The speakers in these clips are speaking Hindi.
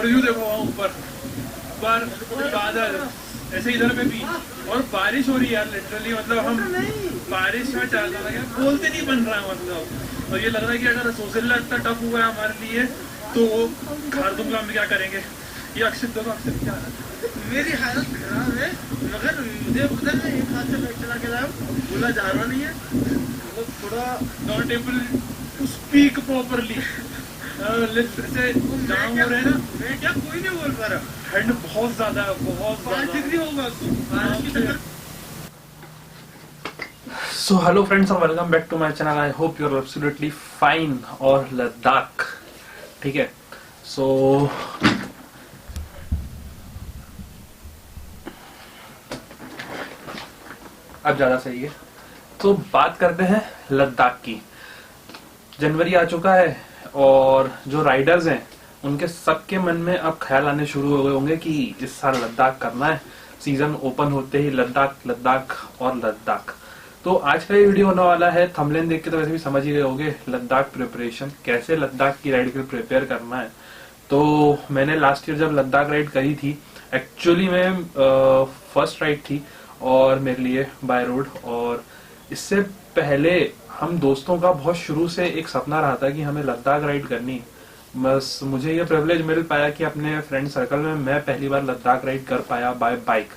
और यूं देखो वहाँ ऊपर बादल, ऐसे इधर में भी, और बारिश हो रही है यार लिटरली। मतलब हम बारिश में चाहता था यार, बोलते नहीं बन रहा है मतलब। और ये लग रहा है कि अगर सोशल इतना टफ हुआ है हमारे लिए तो खारदुंग में क्या करेंगे। ये अक्षित देखो, अक्षित क्या मेरी हालत खराब है, मगर मुझे पता नहीं एक हाथ से बैग चला के लाया, बोला जा रहा नहीं है, मतलब थोड़ा not able to speak properly. Lips से जाम हो रहे हैं ना। मैं क्या कोई नहीं बोल पा रहा। ठंड बहुत ज्यादा है, बहुत 5 डिग्री होगा तो बारिश की टक्कर। सो हेलो फ्रेंड्स और welcome back to my channel. I hope you are absolutely fine. और लद्दाख, ठीक है। सो अब ज्यादा सही है। तो बात करते हैं लद्दाख की। जनवरी आ चुका है और जो राइडर्स हैं उनके सबके मन में अब ख्याल आने शुरू हो गए होंगे कि इस साल लद्दाख करना है। सीजन ओपन होते ही लद्दाख लद्दाख और लद्दाख। तो आज का ये वीडियो होने वाला है, थंबनेल देख के तो वैसे भी समझ ही गए होंगे, लद्दाख प्रिपरेशन, कैसे लद्दाख की राइड के लिए प्रिपेयर करना है। तो मैंने लास्ट ईयर जब लद्दाख राइड करी थी, एक्चुअली में फर्स्ट राइड थी और मेरे लिए बाय रोड। और इससे पहले हम दोस्तों का बहुत शुरू से एक सपना रहा था कि हमें लद्दाख राइड करनी। बस मुझे ये प्रिविलेज मिल पाया कि अपने फ्रेंड सर्कल में मैं पहली बार लद्दाख राइड कर पाया बाय बाइक।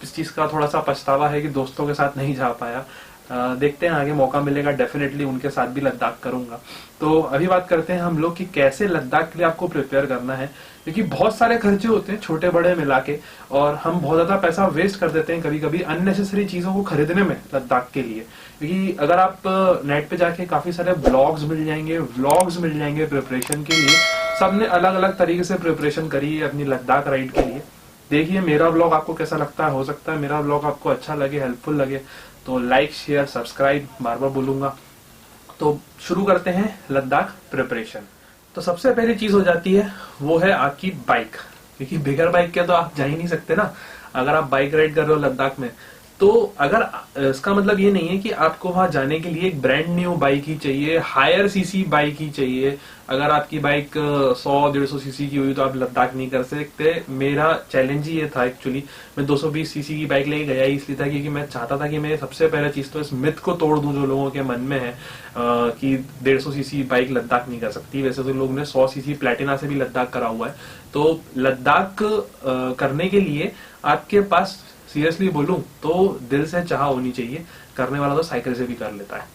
इस चीज का थोड़ा सा पछतावा है कि दोस्तों के साथ नहीं जा पाया। देखते हैं आगे मौका मिलेगा, डेफिनेटली उनके साथ भी लद्दाख करूंगा। तो अभी बात करते हैं हम लोग कि कैसे लद्दाख के लिए आपको प्रिपेयर करना है, क्योंकि बहुत सारे खर्चे होते हैं छोटे बड़े मिला के, और हम बहुत ज्यादा पैसा वेस्ट कर देते हैं कभी कभी अननेसेसरी चीजों को खरीदने में लद्दाख के लिए। क्योंकि अगर आप नेट पे जाके काफी सारे ब्लॉग्स मिल जाएंगे, व्लॉग्स मिल जाएंगे प्रिपरेशन के लिए। सबने अलग अलग तरीके से प्रिपरेशन करी है अपनी लद्दाख राइड के लिए। देखिए मेरा ब्लॉग आपको कैसा लगता है, हो सकता है मेरा ब्लॉग आपको अच्छा लगे, हेल्पफुल लगे, तो लाइक शेयर सब्सक्राइब बार बार बोलूंगा। तो शुरू करते हैं लद्दाख प्रिपरेशन। तो सबसे पहली चीज हो जाती है वो है आपकी बाइक, क्योंकि बिगर बाइक के तो आप जा ही नहीं सकते ना। अगर आप बाइक राइड कर रहे हो लद्दाख में, तो अगर इसका मतलब ये नहीं है कि आपको वहां जाने के लिए एक ब्रांड न्यू बाइक ही चाहिए, हायर सीसी बाइक ही चाहिए। अगर आपकी बाइक 100-150 सीसी की हुई तो आप लद्दाख नहीं कर सकते। मेरा चैलेंज ही ये था एक्चुअली। मैं 220 सीसी की बाइक लेके गया ही इसलिए था क्योंकि मैं चाहता था कि मैं सबसे पहले चीज तो इस मिथ को तोड़ दूं जो लोगों के मन में है कि 150 सीसी बाइक लद्दाख नहीं कर सकती। वैसे तो लोग ने 100 सीसी प्लेटिना से भी लद्दाख करा हुआ है। तो लद्दाख करने के लिए आपके पास, सीरियसली बोलूं तो दिल से चाह होनी चाहिए। करने वाला तो साइकिल से भी कर लेता है।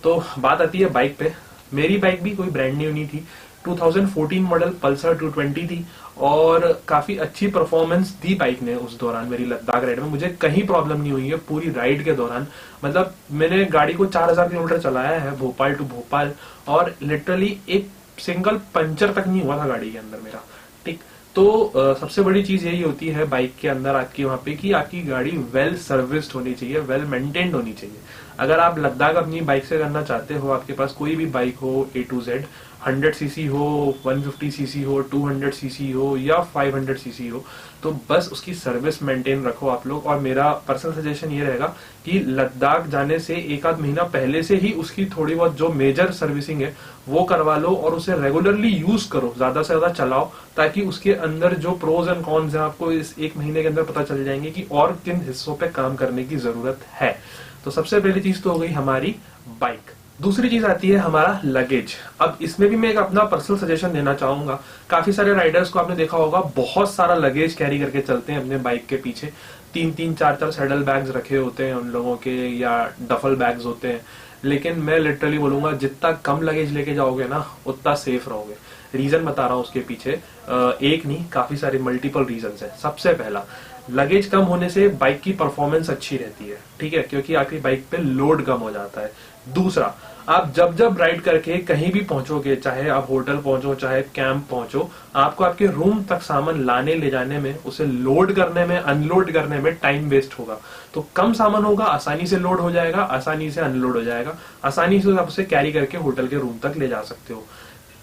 तो बात आती है बाइक पे। मेरी बाइक भी कोई ब्रांड न्यू नहीं थी, 2014 मॉडल पल्सर 220 थी और काफी अच्छी परफॉर्मेंस दी बाइक ने उस दौरान। मेरी लद्दाख राइड में मुझे कहीं प्रॉब्लम नहीं हुई है पूरी राइड के दौरान। मतलब मैंने गाड़ी को 4000 किलोमीटर चलाया है भोपाल टू भोपाल, और लिटरली एक सिंगल पंचर तक नहीं हुआ था गाड़ी के अंदर मेरा। ठीक, तो सबसे बड़ी चीज यही होती है बाइक के अंदर आपकी वहां पे कि आपकी गाड़ी वेल सर्विस्ड होनी चाहिए, वेल मेंटेन्ड होनी चाहिए। अगर आप लद्दाख अपनी बाइक से करना चाहते हो, आपके पास कोई भी बाइक हो A to Z, 100 सीसी हो, 150 सीसी हो, 200 सीसी हो या 500 सीसी हो, तो बस उसकी सर्विस मेंटेन रखो आप लोग। और मेरा पर्सनल सजेशन ये रहेगा कि लद्दाख जाने से एक आध महीना पहले से ही उसकी थोड़ी बहुत जो मेजर सर्विसिंग है वो करवा लो और उसे रेगुलरली यूज करो, ज्यादा से ज्यादा चलाओ, ताकि उसके अंदर जो प्रोज एंड कॉन्स है आपको इस एक महीने के अंदर पता चल जाएंगे कि और किन हिस्सों पे काम करने की जरूरत है। तो सबसे पहली चीज तो हो गई हमारी बाइक। दूसरी चीज आती है हमारा लगेज। अब इसमें भी मैं एक अपना पर्सनल सजेशन देना चाहूंगा। काफी सारे राइडर्स को आपने देखा होगा बहुत सारा लगेज कैरी करके चलते हैं अपने बाइक के पीछे। 3-3, 4-4 सैडल बैग्स रखे होते हैं उन लोगों के, या डफल बैग्स होते हैं। लेकिन मैं लिटरली बोलूंगा जितना कम लगेज लेके जाओगे ना उतना सेफ रहोगे। रीजन बता रहा हूँ उसके पीछे, एक नहीं काफी सारे मल्टीपल रीजन है। सबसे पहला, लगेज कम होने से बाइक की परफॉर्मेंस अच्छी रहती है, ठीक है, क्योंकि आपकी बाइक पे लोड कम हो जाता है। दूसरा, आप जब जब राइड करके कहीं भी पहुंचोगे, चाहे आप होटल पहुंचो चाहे कैंप पहुंचो, आपको आपके रूम तक सामान लाने ले जाने में, उसे लोड करने में, अनलोड करने में टाइम वेस्ट होगा। तो कम सामान होगा, आसानी से लोड हो जाएगा, आसानी से अनलोड हो जाएगा, आसानी से आप उसे कैरी करके होटल के रूम तक ले जा सकते हो।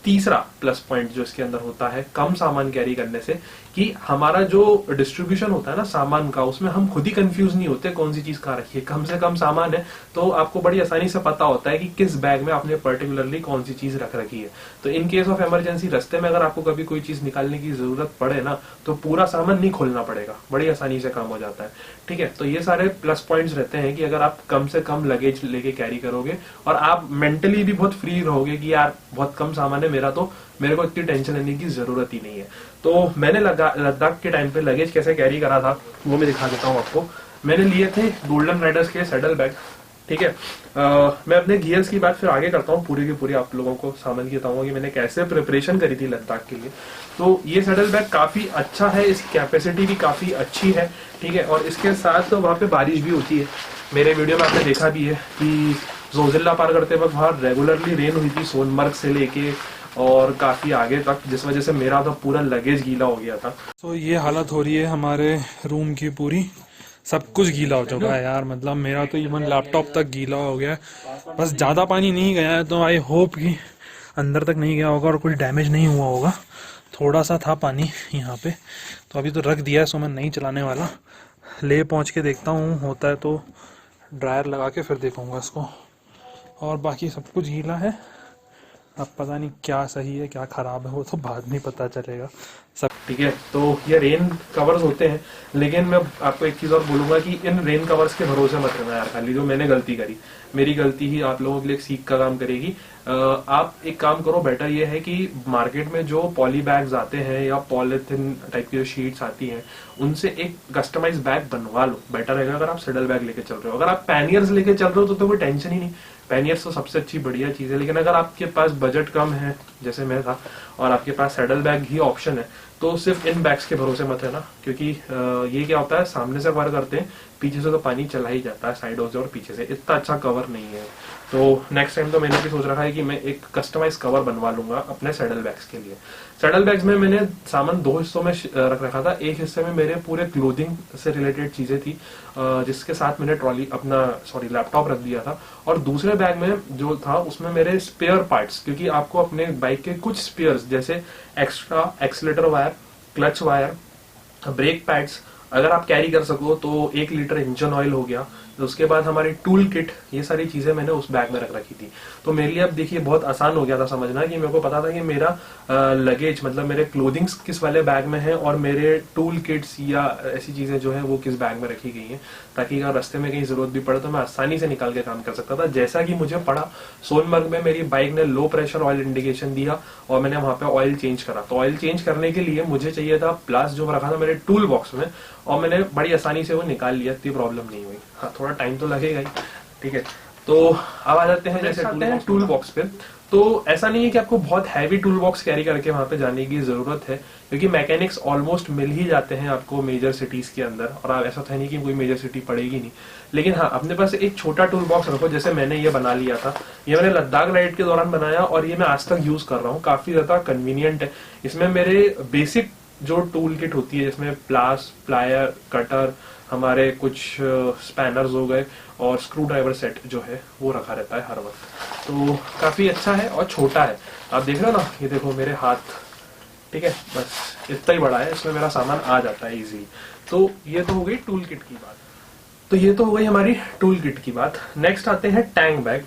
तीसरा प्लस पॉइंट जो इसके अंदर होता है कम सामान कैरी करने से, कि हमारा जो डिस्ट्रीब्यूशन होता है ना सामान का, उसमें हम खुद ही कंफ्यूज नहीं होते कौन सी चीज कहाँ रखी है। कम से कम सामान है तो आपको बड़ी आसानी से पता होता है कि किस बैग में आपने पर्टिकुलरली कौन सी चीज रख रखी है। तो इन केस ऑफ इमरजेंसी रास्ते में अगर आपको कभी कोई चीज निकालने की जरूरत पड़े ना, तो पूरा सामान नहीं खोलना पड़ेगा, बड़ी आसानी से काम हो जाता है। ठीक है, तो ये सारे प्लस पॉइंट्स रहते हैं कि अगर आप कम से कम लगेज लेके कैरी करोगे और आप मेंटली भी बहुत फ्री रहोगे कि यार बहुत कम सामान है मेरा, तो मेरे को इतनी टेंशन लेने की जरूरत ही नहीं है। तो मैंने लद्दाख के टाइम पे लगेज कैसे कैरी करा था वो मैं दिखा देता हूँ आपको। मैंने लिए थे गोल्डन राइडर्स के सैडल बैग। ठीक है, मैं अपने गियर्स की बात फिर आगे करता हूँ, पूरी की पूरी आप लोगों को सामान की बताऊंगा कि मैंने कैसे प्रिपरेशन करी थी लद्दाख के लिए। तो ये सैडल बैग काफी अच्छा है, इसकी कैपेसिटी भी काफी अच्छी है। ठीक है, और इसके साथ तो वहाँ पे बारिश भी होती है। मेरे वीडियो में आपने देखा भी है कि जोजिला पार करते वक्त वहाँ रेगुलरली रेन हुई थी, सोनमर्ग से लेके और काफी आगे तक, जिस वजह से मेरा तो पूरा लगेज गीला हो गया था। तो ये हालत हो रही है हमारे रूम की पूरी, सब कुछ गीला हो चुका है यार। मतलब मेरा तो इवन लैपटॉप तक गीला हो गया है। बस ज़्यादा पानी नहीं गया है तो आई होप कि अंदर तक नहीं गया होगा और कुछ डैमेज नहीं हुआ होगा। थोड़ा सा था पानी यहाँ पे, तो अभी तो रख दिया है, सो मैं नहीं चलाने वाला। ले पहुँच के देखता हूँ, होता है तो ड्रायर लगा के फिर देखूँगा इसको। और बाकी सब कुछ गीला है। अब पता नहीं क्या सही है क्या ख़राब है, वो तो बाद में पता चलेगा सब। ठीक है, तो ये रेन कवर्स होते हैं, लेकिन मैं आपको एक चीज और बोलूंगा कि इन रेन कवर्स के भरोसे मत रहना यार। खाली जो मैंने गलती करी, मेरी गलती ही आप लोगों के लिए एक सीख का काम करेगी। आप एक काम करो, बेटर ये है कि मार्केट में जो पॉली बैग्स आते हैं या पॉलिथिन टाइप की जो शीट्स आती हैं, उनसे एक कस्टमाइज बैग बनवा लो। बेटर रहेगा अगर आप सैडल बैग लेके चल रहे हो। अगर आप पैनियर्स लेके चल रहे हो तो कोई टेंशन ही नहीं, पैनियर्स तो सबसे अच्छी बढ़िया चीज है। लेकिन अगर आपके पास बजट कम है जैसे मैं था और आपके पास सैडल बैग ही ऑप्शन है, तो सिर्फ इन बैग्स के भरोसे मत है ना, क्योंकि ये क्या होता है, सामने से कवर करते हैं, पीछे से तो पानी चला ही जाता है, साइडों से और पीछे से इतना अच्छा कवर नहीं है। तो नेक्स्ट टाइम तो मैंने भी सोच रखा है कि मैं एक कस्टमाइज कवर बनवा लूंगा अपने सैडल बैग्स के लिए। सैडल बैग्स में मैंने सामान दो हिस्सों में रख रखा था। एक हिस्से में मेरे पूरे क्लोथिंग से रिलेटेड चीजें थी, जिसके साथ मैंने लैपटॉप रख दिया था। और दूसरे बैग में जो था उसमें मेरे स्पेयर पार्ट्स, क्योंकि आपको अपने बाइक के कुछ स्पेयर्स जैसे extra accelerator wire, clutch wire, brake pads अगर आप कैरी कर सको तो 1 लीटर इंजन ऑयल हो गया। तो उसके बाद हमारी टूल किट, ये सारी चीजें मैंने उस बैग में रख रखी थी। तो मेरे लिए अब देखिए बहुत आसान हो गया था समझना कि मेरे को पता था कि मेरा लगेज मतलब मेरे क्लोथिंग्स किस वाले बैग में है और मेरे टूल किट्स या ऐसी चीजें जो है वो किस बैग में रखी गई हैं, ताकि अगर रास्ते में कहीं जरूरत भी पड़े तो मैं आसानी से निकाल के काम कर सकता था। जैसा कि मुझे पड़ा, सोनमर्ग में मेरी बाइक ने लो प्रेशर ऑयल इंडिकेशन दिया और मैंने वहां पे ऑयल चेंज करा। तो ऑयल चेंज करने के लिए मुझे चाहिए था प्लस जो रखा था मेरे टूल बॉक्स में, और मैंने बड़ी आसानी से वो निकाल लिया, इतनी प्रॉब्लम नहीं हुई। हाँ, थोड़ा टाइम तो लगेगा ही। ठीक है, तो अब आ जाते हैं जैसे टूल बॉक्स पे। तो ऐसा नहीं है कि आपको बहुत हैवी टूल बॉक्स कैरी करके वहां पे जाने की जरूरत है, क्योंकि मैकेनिक्स ऑलमोस्ट मिल ही जाते हैं आपको मेजर सिटीज के अंदर, और आप ऐसा तो है नहीं कि कोई मेजर सिटी पड़ेगी नहीं। लेकिन हाँ, अपने पास एक छोटा टूल बॉक्स रखो, जैसे मैंने ये बना लिया था। ये मैंने लद्दाख राइड के दौरान बनाया और ये मैं आज तक यूज कर रहा हूँ, काफी ज्यादा कन्वीनियंट है। इसमें मेरे बेसिक जो टूल किट होती है, जिसमें प्लायर, कटर, हमारे कुछ स्पैनर्स हो गए और स्क्रू ड्राइवर सेट जो है वो रखा रहता है हर वक्त। तो काफी अच्छा है और छोटा है, आप देख रहे हो ना, ये देखो मेरे हाथ। ठीक है, बस इतना ही बड़ा है, इसमें मेरा सामान आ जाता है इजी। तो ये तो हो गई टूल किट की बात। तो ये तो हो गई हमारी टूल किट की बात। नेक्स्ट आते हैं टैंक बैग।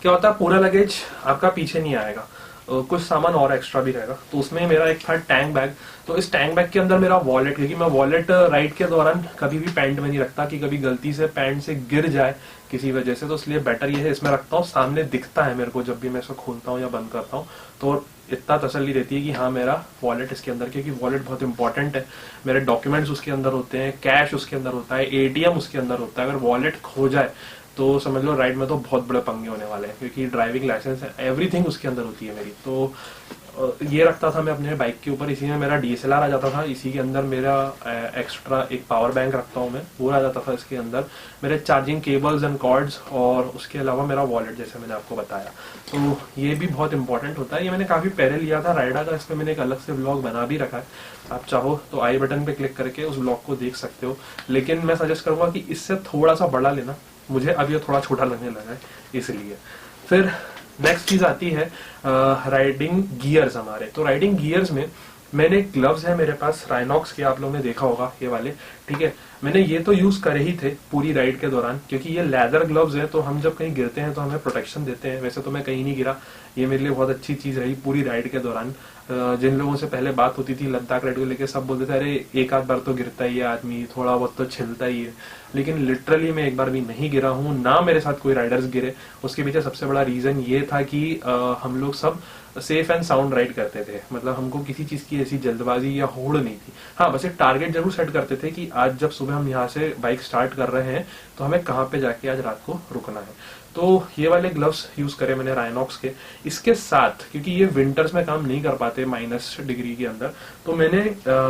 क्या होता है, पूरा लगेज आपका पीछे नहीं आएगा, कुछ सामान और एक्स्ट्रा भी रहेगा। तो उसमें मेरा एक था टैंक बैग। तो इस टैंक बैग के अंदर मेरा वॉलेट, क्योंकि मैं वॉलेट राइड के दौरान कभी भी पैंट में नहीं रखता कि कभी गलती से पैंट से गिर जाए किसी वजह से, तो इसलिए बेटर ये है इसमें रखता हूँ। सामने दिखता है मेरे को जब भी मैं इसको खोलता हूँ या बंद करता हूँ, तो इतना तसल्ली रहती है कि हाँ मेरा वॉलेट इसके अंदर, क्योंकि वॉलेट बहुत इंपॉर्टेंट है। मेरे डॉक्यूमेंट्स उसके अंदर होते हैं, कैश उसके अंदर होता है, एटीएम उसके अंदर होता है। अगर वॉलेट खो जाए तो समझ लो राइड में तो बहुत बड़े पंगे होने वाले हैं, क्योंकि ड्राइविंग लाइसेंस है, एवरीथिंग उसके अंदर होती है मेरी। तो ये रखता था मैं अपने बाइक के ऊपर, इसी में मेरा डीएसएलआर आ जाता था, इसी के अंदर मेरा एक्स्ट्रा एक पावर बैंक रखता हूँ मैं, वो आ जाता था इसके अंदर, मेरे चार्जिंग केबल्स एंड कॉर्ड्स, और उसके अलावा मेरा वॉलेट जैसे मैंने आपको बताया। तो ये भी बहुत इंपॉर्टेंट होता है। ये मैंने काफी पहले लिया था राइडा का, इसमें मैंने एक अलग से ब्लॉग बना भी रखा है, आप चाहो तो आई बटन पे क्लिक करके उस ब्लॉग को देख सकते हो। लेकिन मैं सजेस्ट करूंगा कि इससे थोड़ा सा बड़ा लेना, मुझे अब ये थोड़ा छोटा लगने लगा है इसलिए। फिर नेक्स्ट चीज आती है राइडिंग गियर्स हमारे। तो राइडिंग गियर्स में मैंने ग्लव्स है मेरे पास राइनॉक्स के, आप लोगों ने देखा होगा ये वाले, ठीक है। मैंने ये तो यूज करे ही थे पूरी राइड के दौरान, क्योंकि ये लेदर ग्लव्स है तो हम जब कहीं गिरते हैं तो हमें प्रोटेक्शन देते हैं। वैसे तो मैं कहीं नहीं गिरा, ये मेरे लिए बहुत अच्छी चीज रही पूरी राइड के दौरान। जिन लोगों से पहले बात होती थी लद्दाख राइड को लेके, सब बोलते थे अरे एक आध बार तो गिरता ही है आदमी, थोड़ा बहुत तो छिलता ही है, लेकिन लिटरली मैं एक बार भी नहीं गिरा हूँ, ना मेरे साथ कोई राइडर्स गिरे। उसके पीछे सबसे बड़ा रीजन ये था कि हम लोग सब सेफ एंड साउंड राइड करते थे। मतलब हमको किसी चीज की ऐसी जल्दबाजी या होड़ नहीं थी। हाँ, बस एक टारगेट जरूर सेट करते थे कि आज जब सुबह हम यहाँ से बाइक स्टार्ट कर रहे हैं तो हमें कहाँ पे जाके आज रात को रुकना है। तो ये वाले ग्लव्स यूज करे मैंने राइनॉक्स के। इसके साथ क्योंकि ये विंटर्स में काम नहीं कर पाते -डिग्री के अंदर, तो मैंने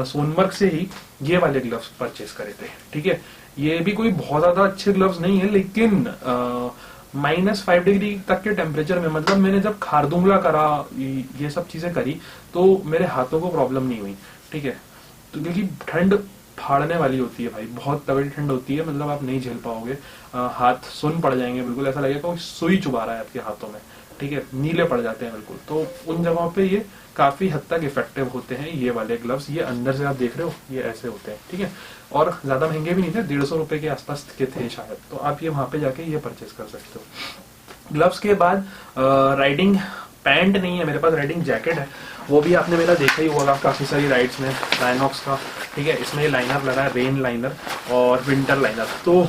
सोनमर्ग से ही ये वाले ग्लव्स परचेज करे थे, ठीक है। ये भी कोई बहुत ज्यादा अच्छे ग्लव्स नहीं है, लेकिन -5 डिग्री तक के टेम्परेचर में, मतलब मैंने जब खारदुंगला करा, ये सब चीजें करी, तो मेरे हाथों को प्रॉब्लम नहीं हुई, ठीक है। तो क्योंकि ठंड फाड़ने वाली होती है भाई, बहुत तगड़ी ठंड होती है, मतलब आप नहीं झेल पाओगे, हाथ सुन पड़ जाएंगे, बिल्कुल ऐसा लगेगा कोई सुई चुभा रहा है आपके हाथों में, ठीक है, नीले पड़ जाते हैं बिल्कुल। तो उन जगहों पे ये काफी हद तक इफेक्टिव होते हैं ये वाले ग्लव्स। ये अंदर से आप देख रहे हो ये ऐसे होते हैं, ठीक है, और ज्यादा महंगे भी नहीं थे, 150 रुपए के आसपास के थे शायद, तो आप ये वहां पे जाके ये परचेज कर सकते हो। ग्लव्स के बाद राइडिंग पैंट नहीं है मेरे पास, राइडिंग जैकेट है, वो भी आपने मेरा देखा ही होगा काफी सारी राइड्स में, राइनॉक्स का, ठीक है। इसमें ये लाइनर लगा है, रेन लाइनर और विंटर लाइनर। तो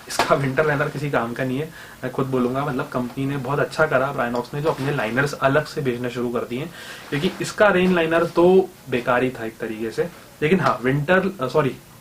इसका विंटर लाइनर किसी काम का नहीं है, मैं खुद बोलूंगा, मतलब कंपनी ने बहुत अच्छा करा राइनॉक्स ने जो अपने लाइनर्स अलग से बेचने शुरू कर दिए, क्योंकि इसका रेन लाइनर तो बेकार ही था एक तरीके से। लेकिन हाँ,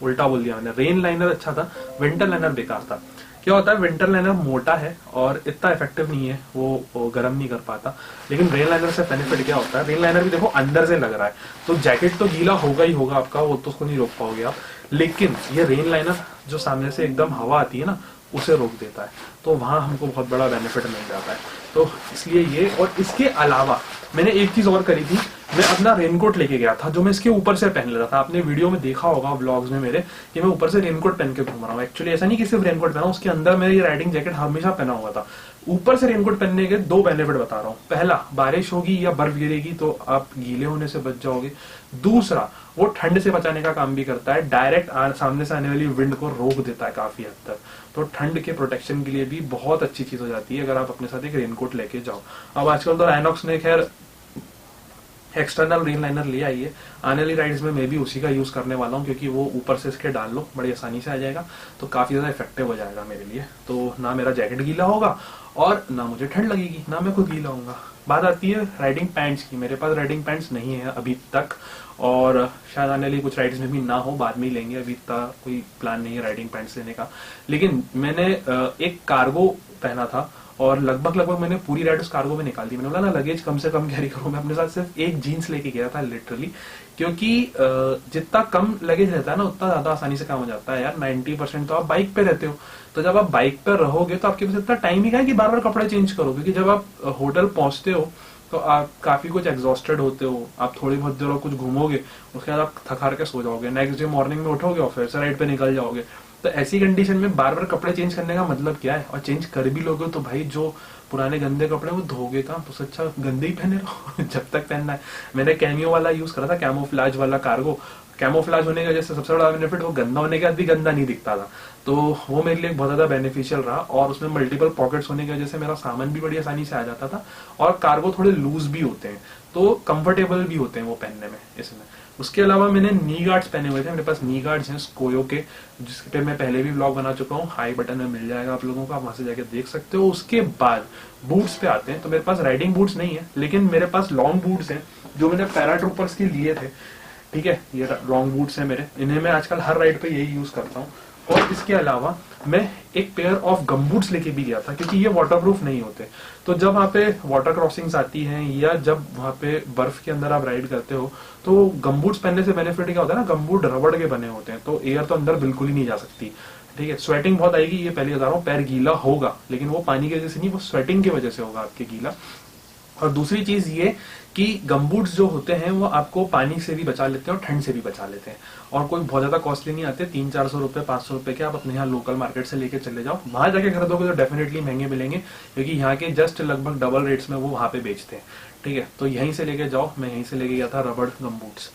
उल्टा बोल दिया मैंने, रेन लाइनर अच्छा था, विंटर लाइनर बेकार था। क्या होता है, विंटर लाइनर मोटा है और इतना इफेक्टिव नहीं है, वो गर्म नहीं कर पाता। लेकिन रेन लाइनर से बेनिफिट क्या होता है, रेन लाइनर भी देखो अंदर से लग रहा है, तो जैकेट तो गीला होगा ही होगा आपका, वो तो उसको नहीं रोक पाओगे आप, लेकिन ये रेन लाइनर जो सामने से एकदम हवा आती है ना, उसे रोक देता है, तो वहां हमको बहुत बड़ा बेनिफिट मिल जाता है। तो इसलिए ये, और इसके अलावा मैंने एक चीज और करी थी, मैं अपना रेनकोट लेके गया था, जो मैं इसके ऊपर से पहन लेता था। आपने वीडियो में देखा होगा व्लॉग्स में मेरे, कि मैं ऊपर से रेनकोट पहन के घूम रहा हूँ। एक्चुअली ऐसा नहीं कि सिर्फ रेनकोट पहना, उसके अंदर मैं ये राइडिंग जैकेट हमेशा पहना हुआ था। ऊपर से रेनकोट पहनने के 2 बेनिफिट बता रहा हूँ। पहला, बारिश होगी या बर्फ गिरेगी तो आप गीले होने से बच जाओगे। दूसरा, वो ठंड से बचाने का काम भी करता है, डायरेक्ट सामने से आने वाली विंड को रोक देता है काफी हद तक, तो ठंड के प्रोटेक्शन के लिए भी बहुत अच्छी चीज हो जाती है अगर आप अपने साथ एक रेनकोट लेके जाओ। अब आजकल तो राइनॉक्स ने खैर एक्सटर्नल रेन लाइनर ले आई है, आने वाली राइड्स में मैं भी उसी का यूज करने वाला हूँ, क्योंकि वो ऊपर से इसके डाल लो बड़ी आसानी से आ जाएगा, तो काफी ज्यादा इफेक्टिव हो जाएगा मेरे लिए। तो ना मेरा जैकेट गीला होगा और ना मुझे ठंड लगेगी, ना मैं खुद गीला होऊंगा। बात आती है राइडिंग पैंट्स की, मेरे पास राइडिंग पैंट्स नहीं है अभी तक, और शायद आने वाली कुछ राइड्स में भी ना हो, बाद में ही लेंगे, अभी तक कोई प्लान नहीं है राइडिंग पैंट्स लेने का। लेकिन मैंने एक कार्गो पहना था और लगभग मैंने पूरी राइड उस कार्गो में निकाल दी। मैंने बोला ना लगेज कम से कम कैरी करूं, मैं अपने साथ सिर्फ एक जीन्स लेके गया था लिटरली, क्योंकि जितना कम लगेज रहता है ना उतना ज्यादा आसानी से काम हो जाता है यार। 90% तो आप बाइक पे रहते हो, तो जब आप बाइक पे रहोगे तो आपके पास इतना टाइम ही है कि बार बार कपड़े चेंज करो, क्योंकि जब आप होटल पहुंचते हो तो आप काफी कुछ एग्जॉस्टेड होते हो, आप थोड़ी बहुत देर और कुछ घूमोगे, उसके बाद आप थकार के सो जाओगे, नेक्स्ट डे मॉर्निंग में उठोगे और फिर से राइड पे निकल जाओगे। तो ऐसी कंडीशन में बार बार कपड़े चेंज करने का मतलब क्या है, और चेंज कर भी लोगे तो भाई जो पुराने गंदे कपड़े वो धोगे कहाँ, तो उससे अच्छा गंदे ही पहने रहो जब तक पहनना है। मैंने कैमियो वाला यूज करा था, कैमोफ्लाज वाला कार्गो। कैमोफ्लाज होने की वजह से सबसे बड़ा बेनिफिट, वो गंदा होने के बाद भी गंदा नहीं दिखता था, तो वो मेरे लिए बहुत ज्यादा बेनिफिशियल रहा। और उसमें मल्टीपल पॉकेट्स होने की वजह से मेरा सामान भी बड़ी आसानी से आ जाता था, और कार्गो थोड़े लूज भी होते हैं तो कंफर्टेबल भी होते हैं वो पहनने में इसमें। उसके अलावा मैंने नी गार्ड्स पहने हुए थे, मेरे पास नी गार्ड्स हैं स्कोयो के, जिसके पे मैं पहले भी व्लॉग बना चुका हूँ, हाई बटन में मिल जाएगा आप लोगों को, आप वहां से जाके देख सकते हो। उसके बाद बूट्स पे आते हैं, तो मेरे पास राइडिंग बूट्स नहीं है, लेकिन मेरे पास लॉन्ग बूट्स हैं जो मैंने पैराट्रूपर्स के लिए थे, ठीक है। ये लॉन्ग बूट्स हैं मेरे, इन्हें मैं आजकल हर राइड पे यही यूज करता हूँ। और इसके अलावा मैं एक पेयर ऑफ गम बूट्स लेके भी गया था, क्योंकि ये वाटरप्रूफ नहीं होते, तो जब वहाँ पे वाटर क्रॉसिंग्स आती हैं या जब वहाँ पे बर्फ के अंदर आप राइड करते हो, तो गम बूट्स पहनने से बेनिफिट क्या होता है ना, गम बूट रबड़ के बने होते हैं, तो एयर तो अंदर बिल्कुल ही नहीं जा सकती, ठीक है। स्वेटिंग बहुत आएगी, ये पहले बता रहा हूँ, पैर गीला होगा, लेकिन वो पानी की वजह से नहीं, वो स्वेटिंग की वजह से होगा आपके गीला। और दूसरी चीज ये कि गमबूट्स जो होते हैं वो आपको पानी से भी बचा लेते हैं और ठंड से भी बचा लेते हैं, और कोई बहुत ज्यादा कॉस्टली नहीं आते, 300-400 रुपए 500 रुपए के आप अपने यहाँ लोकल मार्केट से लेके चले जाओ। वहां जाके खरीदोगे तो डेफिनेटली महंगे मिलेंगे, क्योंकि यहाँ के जस्ट लगभग डबल रेट्स में वो वहां पे बेचते हैं, ठीक है। तो यहीं से लेके जाओ, मैं यहीं से लेके गया था रबड़ गमबूट्स।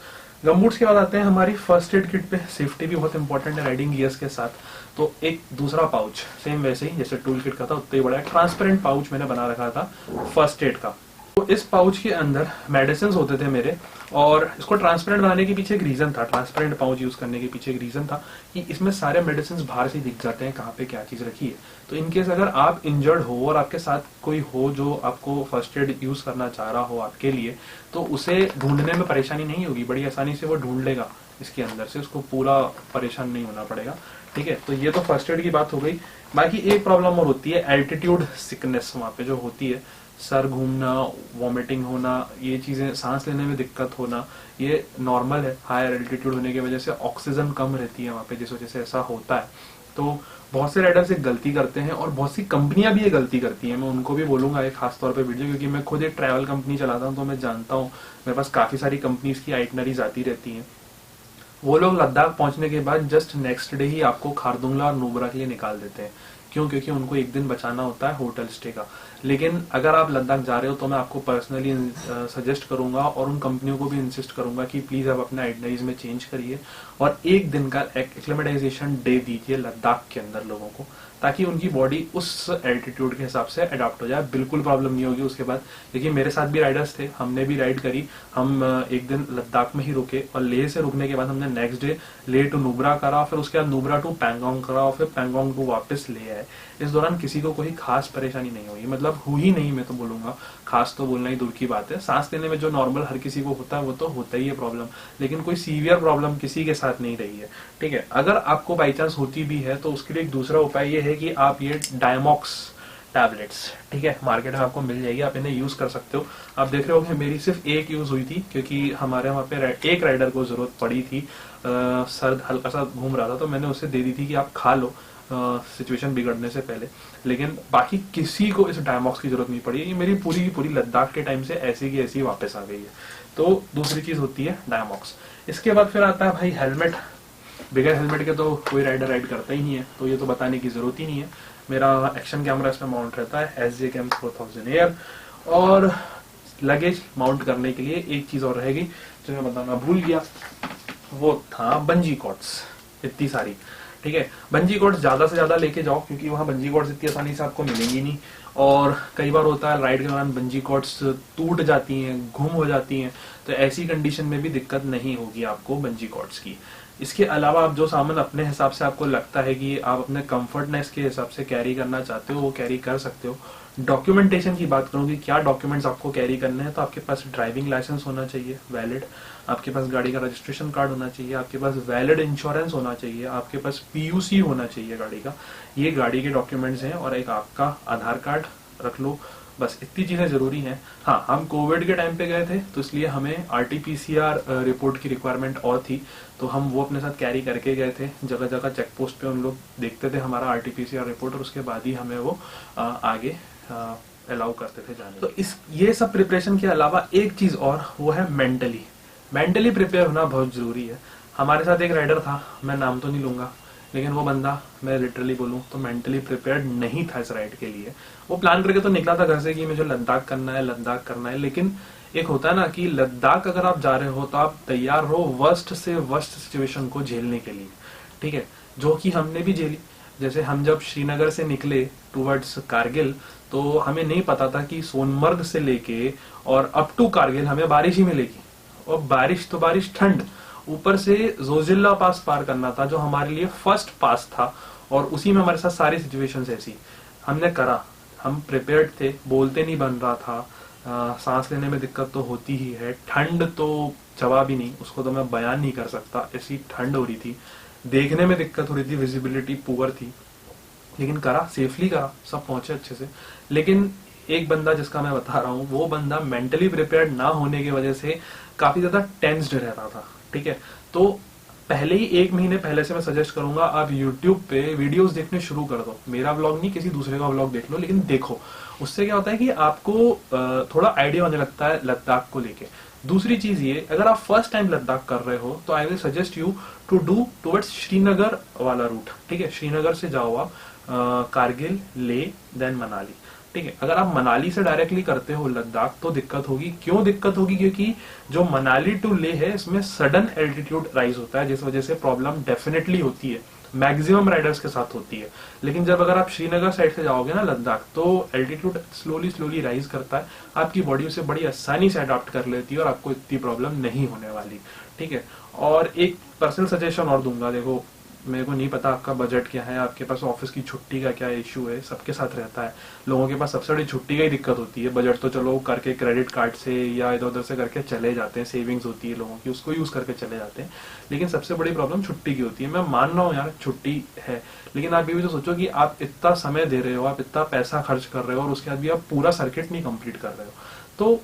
गमबूट्स के बाद आते हैं हमारी फर्स्ट एड किट पे। सेफ्टी भी बहुत इंपॉर्टेंट है राइडिंग गियर्स के साथ। तो एक दूसरा पाउच सेम वैसे ही जैसे टूल किट का था उतना ही बड़ा ट्रांसपेरेंट पाउच मैंने बना रखा था फर्स्ट एड का। तो इस पाउच के अंदर मेडिसिन होते थे मेरे, और इसको ट्रांसपेरेंट बनाने के पीछे एक रीजन था, ट्रांसपेरेंट पाउच यूज करने के पीछे एक रीजन था कि इसमें सारे मेडिसिन बाहर से दिख जाते हैं कहाँ पे क्या चीज रखी है। तो इनकेस अगर आप इंजर्ड हो और आपके साथ कोई हो जो आपको फर्स्ट एड यूज करना चाह रहा हो आपके लिए, तो उसे ढूंढने में परेशानी नहीं होगी, बड़ी आसानी से वो ढूंढ लेगा इसके अंदर से, उसको पूरा परेशान नहीं होना पड़ेगा। ठीक है, तो ये तो फर्स्ट एड की बात हो गई। बाकी एक प्रॉब्लम और होती है एल्टीट्यूड सिकनेस, वहां पे जो होती है सर घूमना, वॉमिटिंग होना, ये चीजें, सांस लेने में दिक्कत होना, ये नॉर्मल है। हायर एल्टीट्यूड होने की वजह से ऑक्सीजन कम रहती है वहां पे, जिस वजह से ऐसा होता है। तो बहुत से राइडर्स एक गलती करते हैं और बहुत सी कंपनियां भी ये गलती करती हैं। मैं उनको भी बोलूंगा एक खास तौर पे वीडियो, क्योंकि मैं खुद एक ट्रैवल कंपनी चलाता हूं तो मैं जानता हूँ, मेरे पास काफी सारी कंपनीज की आइटनरीज आती रहती हैं। वो लोग लद्दाख पहुंचने के बाद जस्ट नेक्स्ट डे ही आपको खारदुंगला और नुब्रा के लिए निकाल देते हैं। क्यों? क्योंकि उनको एक दिन बचाना होता है होटल स्टे का। लेकिन अगर आप लद्दाख जा रहे हो तो मैं आपको पर्सनली सजेस्ट करूंगा और उन कंपनियों को भी इंसिस्ट करूंगा कि प्लीज आप अपने आइटनरीज में चेंज करिए और एक दिन का एक्लेमेटाइजेशन डे दीजिए लद्दाख के अंदर लोगों को, ताकि उनकी बॉडी उस एल्टीट्यूड के हिसाब से अडॉप्ट हो जाए। बिल्कुल प्रॉब्लम नहीं होगी उसके बाद, क्योंकि मेरे साथ भी राइडर्स थे, हमने भी राइड करी। हम एक दिन लद्दाख में ही रुके और लेह से रुकने के बाद हमने next day Leh to Nubra करा, फिर उसके बाद नुब्रा टू पैंगोंग करा और फिर पैंगोंग टू वापस ले आए। इस दौरान किसी को कोई खास परेशानी नहीं हुई, मतलब हुई नहीं, मैं तो बोलूंगा खास तो बोलना ही दूर की बात है। सांस लेने में जो नॉर्मल हर किसी को होता है वो तो होता ही है प्रॉब्लम, लेकिन कोई सीवियर प्रॉब्लम किसी के साथ नहीं रही है। ठीक है, अगर आपको बाई चांस होती भी है तो उसके लिए एक दूसरा उपाय ये है कि आप ये डायमॉक्स टैबलेट्स, ठीक है, मार्केट में आपको मिल जाएगी, आप इन्हें यूज कर सकते हो। आप देख रहे हो कि मेरी सिर्फ एक यूज हुई थी, क्योंकि हमारे वहाँ पे एक राइडर को जरूरत पड़ी थी, सर्द हल्का सा घूम रहा था, तो मैंने उसे दे दी थी कि आप खा लो सिचुएशन बिगड़ने से पहले। लेकिन बाकी किसी को इस डायमॉक्स की जरूरत नहीं पड़ी। ये मेरी पूरी की पूरी लद्दाख के टाइम से ऐसी की ऐसी वापस आ गई है। तो दूसरी चीज होती है डायमॉक्स। इसके बाद फिर आता है भाई हेलमेट। बगैर हेलमेट के तो कोई राइडर राइड करता ही नहीं है, तो ये तो बताने की जरूरत ही नहीं है। मेरा एक्शन कैमरा इसमें माउंट रहता है SJ Cam 4000 एयर। और लगेज माउंट करने के लिए एक चीज और रहेगी जो मैं बताना भूल गया, वो था बंजी कॉर्ड्स, इतनी सारी। ठीक है, बंजी कॉर्ड्स ज्यादा से ज्यादा लेके जाओ, क्योंकि वहां बंजी कॉर्ड्स इतनी आसानी से आपको मिलेंगी नहीं। और कई बार होता है राइड के दौरान बंजी कॉर्ड्स टूट जाती हैं, गुम हो जाती हैं, तो ऐसी कंडीशन में भी दिक्कत नहीं होगी आपको बंजी कॉर्ड्स की। इसके अलावा आप जो सामान अपने हिसाब से आपको लगता है कि आप अपने कंफर्टनेस के हिसाब से कैरी करना चाहते हो वो कैरी कर सकते हो। डॉक्यूमेंटेशन की बात करूँ कि क्या डॉक्यूमेंट्स आपको कैरी करने हैं, तो आपके पास ड्राइविंग लाइसेंस होना चाहिए वैलिड, आपके पास गाड़ी का रजिस्ट्रेशन कार्ड होना चाहिए, आपके पास वैलिड इंश्योरेंस होना चाहिए, आपके पास PUC होना चाहिए गाड़ी का। ये गाड़ी के डॉक्यूमेंट्स हैं, और एक आपका आधार कार्ड रख लो, बस इतनी चीजें जरूरी हैं। हाँ, हम कोविड के टाइम पे गए थे तो इसलिए हमें RT-PCR रिपोर्ट की रिक्वायरमेंट और थी, तो हम वो अपने साथ कैरी करके गए थे। जगह जगह चेक पोस्ट पे उन लोग देखते थे हमारा RT-PCR रिपोर्ट, और उसके बाद ही हमें वो आगे अलाउ करते थे जाने। तो ये सब प्रिपरेशन के अलावा एक चीज और, वो है मेंटली प्रिपेयर होना बहुत जरूरी है। हमारे साथ एक राइडर था, मैं नाम तो नहीं लूंगा, लेकिन वो बंदा, मैं लिटरली बोलूं तो मेंटली प्रिपेयर्ड नहीं था इस राइड के लिए। वो प्लान करके तो निकला था घर से कि मुझे लद्दाख करना है, लेकिन एक होता है ना कि लद्दाख अगर आप जा रहे हो तो आप तैयार हो वर्स्ट से वर्स्ट सिचुएशन को झेलने के लिए। ठीक है, जो कि हमने भी झेली। जैसे हम जब श्रीनगर से निकले टूवर्ड्स कारगिल, तो हमें नहीं पता था कि सोनमर्ग से लेके और अप टू कारगिल हमें बारिश ही मिलेगी, और बारिश तो बारिश, ठंड, ऊपर से जोजिल्ला पास पार करना था जो हमारे लिए फर्स्ट पास था, और उसी में हमारे साथ सारी सिचुएशंस ऐसी। हमने करा, हम प्रिपेयर्ड थे, बोलते नहीं बन रहा था, सांस लेने में दिक्कत तो होती ही है, ठंड तो जवाब ही नहीं, उसको तो मैं बयान नहीं कर सकता, ऐसी ठंड हो रही थी, देखने में दिक्कत हो रही थी, विजिबिलिटी पुअर थी, लेकिन करा, सेफली करा, सब पहुंचे अच्छे से। लेकिन एक बंदा जिसका मैं बता रहा हूँ, वो बंदा मेंटली प्रिपेयर्ड ना होने की वजह से काफी ज्यादा टेंस्ड रहता था। ठीक है, तो पहले ही 1 महीने पहले से मैं सजेस्ट करूंगा आप YouTube पे वीडियोस देखने शुरू कर दो। मेरा व्लॉग नहीं, किसी दूसरे का व्लॉग देख लो, लेकिन देखो, उससे क्या होता है कि आपको थोड़ा आइडिया होने लगता है लद्दाख को लेके। दूसरी चीज ये, अगर आप फर्स्ट टाइम लद्दाख कर रहे हो तो I will suggest you to do towards Srinagar वाला रूट। ठीक है, श्रीनगर से जाओ आप कारगिल, ले, देन मनाली। ठीक ठीक है। अगर आप मनाली से डायरेक्टली करते हो लद्दाख तो दिक्कत होगी। क्यों दिक्कत होगी? क्योंकि जो मनाली टू ले है इसमें सडन एल्टीट्यूड राइज होता है, जिस वजह से प्रॉब्लम डेफिनेटली होती है, मैक्सिमम राइडर्स के साथ होती है। लेकिन जब अगर आप श्रीनगर साइड से जाओगे ना लद्दाख, तो एल्टीट्यूड स्लोली स्लोली राइज करता है, आपकी बॉडी उसे बड़ी आसानी से अडॉप्ट कर लेती है और आपको इतनी प्रॉब्लम नहीं होने वाली, ठीक है। और एक पर्सनल सजेशन और दूंगा, देखो मेरे को नहीं पता आपका बजट क्या है, आपके पास ऑफिस की छुट्टी का क्या इशू है, सबके साथ रहता है। लोगों के पास सबसे बड़ी छुट्टी का ही दिक्कत होती है। बजट तो चलो करके क्रेडिट कार्ड से या इधर उधर से करके चले जाते हैं, सेविंग्स होती है लोगों की, उसको यूज करके चले जाते हैं। लेकिन सबसे बड़ी प्रॉब्लम छुट्टी की होती है। मैं मान रहा हूँ यार छुट्टी है, लेकिन आप ये भी तो सोचो कि आप इतना समय दे रहे हो, आप इतना पैसा खर्च कर रहे हो और उसके बाद भी आप पूरा सर्किट नहीं कंप्लीट कर रहे हो। तो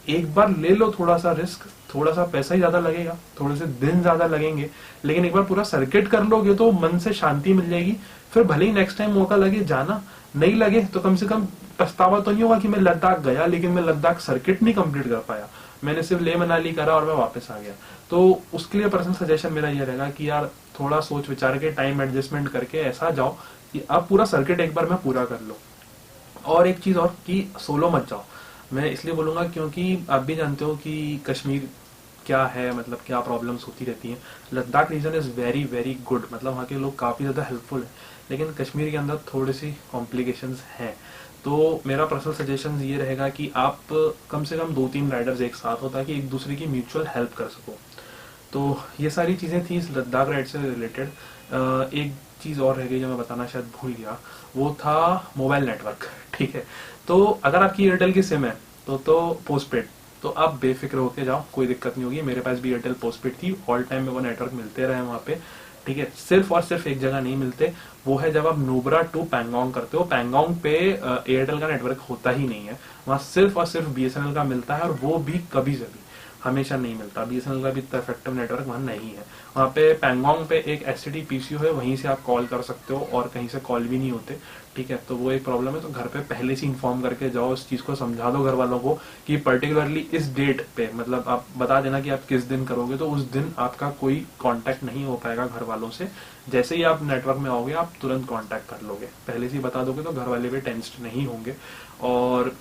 एक बार ले लो थोड़ा सा रिस्क, थोड़ा सा पैसा ही ज्यादा लगेगा, थोड़े से दिन ज्यादा लगेंगे, लेकिन एक बार पूरा सर्किट कर लोगे तो मन से शांति मिल जाएगी। फिर भले ही नेक्स्ट टाइम मौका लगे जाना, नहीं लगे तो कम से कम पछतावा तो नहीं होगा कि मैं लद्दाख गया लेकिन मैं लद्दाख सर्किट नहीं कंप्लीट कर पाया, मैंने सिर्फ ले मनाली करा और मैं वापस आ गया। तो उसके लिए पर्सनल सजेशन मेरा ये रहेगा कि यार थोड़ा सोच विचार के टाइम एडजस्टमेंट करके ऐसा जाओ कि आप पूरा सर्किट एक बार में पूरा कर लो। और एक चीज और कि सोलो मत जाओ। मैं इसलिए बोलूंगा क्योंकि आप भी जानते हो कि कश्मीर क्या है, मतलब क्या प्रॉब्लम्स होती रहती हैं। Ladakh region is very very good, मतलब वहाँ के लोग काफी ज्यादा हेल्पफुल हैं, लेकिन कश्मीर के अंदर थोड़ी सी कॉम्प्लिकेशंस हैं। तो मेरा पर्सनल सजेशन ये रहेगा कि आप कम से कम 2-3 राइडर्स एक साथ हो ताकि एक दूसरे की म्यूचुअल हेल्प कर सको। तो ये सारी चीजें थी इस लद्दाख राइड से रिलेटेड। एक चीज और रह गई जो मैं बताना शायद भूल गया, वो था मोबाइल नेटवर्क, ठीक है। तो अगर आपकी एयरटेल की सिम है तो पोस्टपेड, तो आप बेफिक्र होके जाओ, कोई दिक्कत नहीं होगी। मेरे पास भी एयरटेल पोस्टपेड थी, ऑल टाइम में वो नेटवर्क मिलते रहे वहाँ पे, ठीक है। सिर्फ और सिर्फ एक जगह नहीं मिलते, वो है जब आप नुब्रा टू पैंगोंग करते हो। पैंगोंग पे एयरटेल का नेटवर्क होता ही नहीं है, वहाँ सिर्फ और सिर्फ बीएसएनएल का मिलता है, और वो भी कभी कभी, हमेशा नहीं मिलता। बीएसएनएल का भी इतना इफेक्टिव नेटवर्क वहाँ नहीं है। वहाँ पे पैंगोंग पे एक एसटीडी पीसीओ है, वहीं से आप कॉल कर सकते हो और कहीं से कॉल भी नहीं होते, ठीक है। तो वो एक प्रॉब्लम है। तो घर पे पहले से इन्फॉर्म करके जाओ, इस चीज को समझा दो घर वालों को कि पर्टिकुलरली इस डेट पे, मतलब आप बता देना कि आप किस दिन करोगे, तो उस दिन आपका कोई कांटेक्ट नहीं हो पाएगा घर वालों से। जैसे ही आप नेटवर्क में आओगे आप तुरंत कांटेक्ट कर लोगे, पहले से ही बता दोगे तो घर वाले भी टेंस्ड नहीं होंगे। और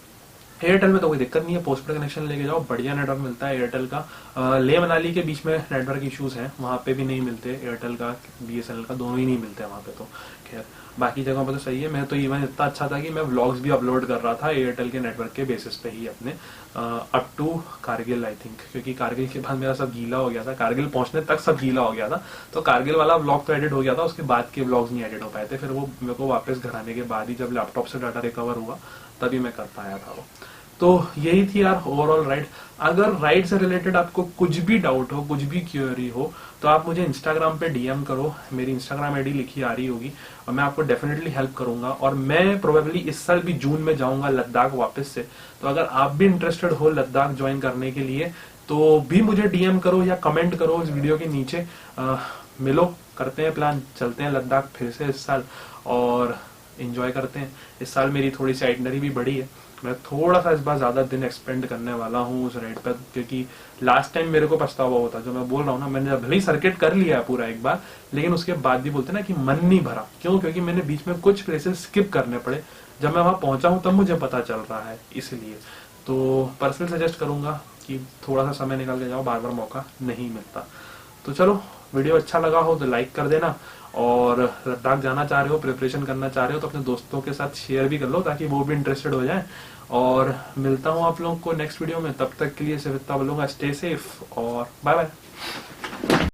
एयरटेल में तो कोई दिक्कत नहीं है, पोस्टपेड कनेक्शन लेके जाओ, बढ़िया नेटवर्क मिलता है एयरटेल का। ले मनाली के बीच में नेटवर्क इश्यूज हैं, वहां पे भी नहीं मिलते, एयरटेल का बीएसएनएल का दोनों ही नहीं मिलते वहां पे। तो खैर बाकी जगहों पे तो सही है। मैं तो इवन इतना अच्छा था कि मैं व्लॉग्स भी अपलोड कर रहा था एयरटेल के नेटवर्क के बेसिस पे ही अपने, up to Kargil I think, क्योंकि कारगिल के बाद मेरा सब गीला हो गया था, कारगिल पहुंचने तक सब गीला हो गया था। तो कारगिल वाला व्लॉग तो एडिट हो गया था, उसके बाद के व्लॉग्स नहीं एडिट हो पाए थे। फिर वो मेरे को वापस घर आने के बाद ही, जब लैपटॉप से डाटा रिकवर हुआ तभी मैं कर पाया था वो। तो यही थी यार ओवरऑल राइड। अगर राइड से रिलेटेड आपको कुछ भी डाउट हो, कुछ भी क्वेरी हो, तो आप मुझे इंस्टाग्राम पे डीएम करो, मेरी इंस्टाग्राम आईडी लिखी आ रही होगी, और मैं आपको डेफिनेटली हेल्प करूंगा। और मैं प्रोबेबली इस साल भी जून में जाऊंगा लद्दाख वापस से। तो अगर आप भी इंटरेस्टेड हो लद्दाख ज्वाइन करने के लिए तो भी मुझे डीएम करो या कमेंट करो इस वीडियो के नीचे। मिलो, करते हैं प्लान, चलते हैं लद्दाख फिर से इस साल और एंजॉय करते हैं। इस साल मेरी थोड़ी सी आइटनरी भी बढ़ी है, मैं थोड़ा सा इस बार ज्यादा दिन एक्सपेंड करने वाला हूँ उस राइड पर, क्योंकि लास्ट टाइम मेरे को पछतावा होता, जो मैं बोल रहा हूँ ना, मैंने भले ही सर्किट कर लिया है पूरा एक बार, लेकिन उसके बाद भी बोलते ना कि मन नहीं भरा। क्यों? क्योंकि मैंने बीच में कुछ प्लेसेस स्किप करने पड़े, जब मैं वहां पहुंचा हूं तब मुझे पता चल रहा है, इसलिए। तो पर्सनल सजेस्ट करूंगा कि थोड़ा सा समय निकाल के जाओ, बार बार मौका नहीं मिलता। तो चलो, वीडियो अच्छा लगा हो तो लाइक कर देना, और लद्दाख जाना चाह रहे हो, प्रिपरेशन करना चाह रहे हो तो अपने दोस्तों के साथ शेयर भी कर लो ताकि वो भी इंटरेस्टेड हो जाए। और मिलता हूँ आप लोगों को नेक्स्ट वीडियो में, तब तक के लिए सिर्फ इतना बोलूंगा, स्टे सेफ और बाय बाय।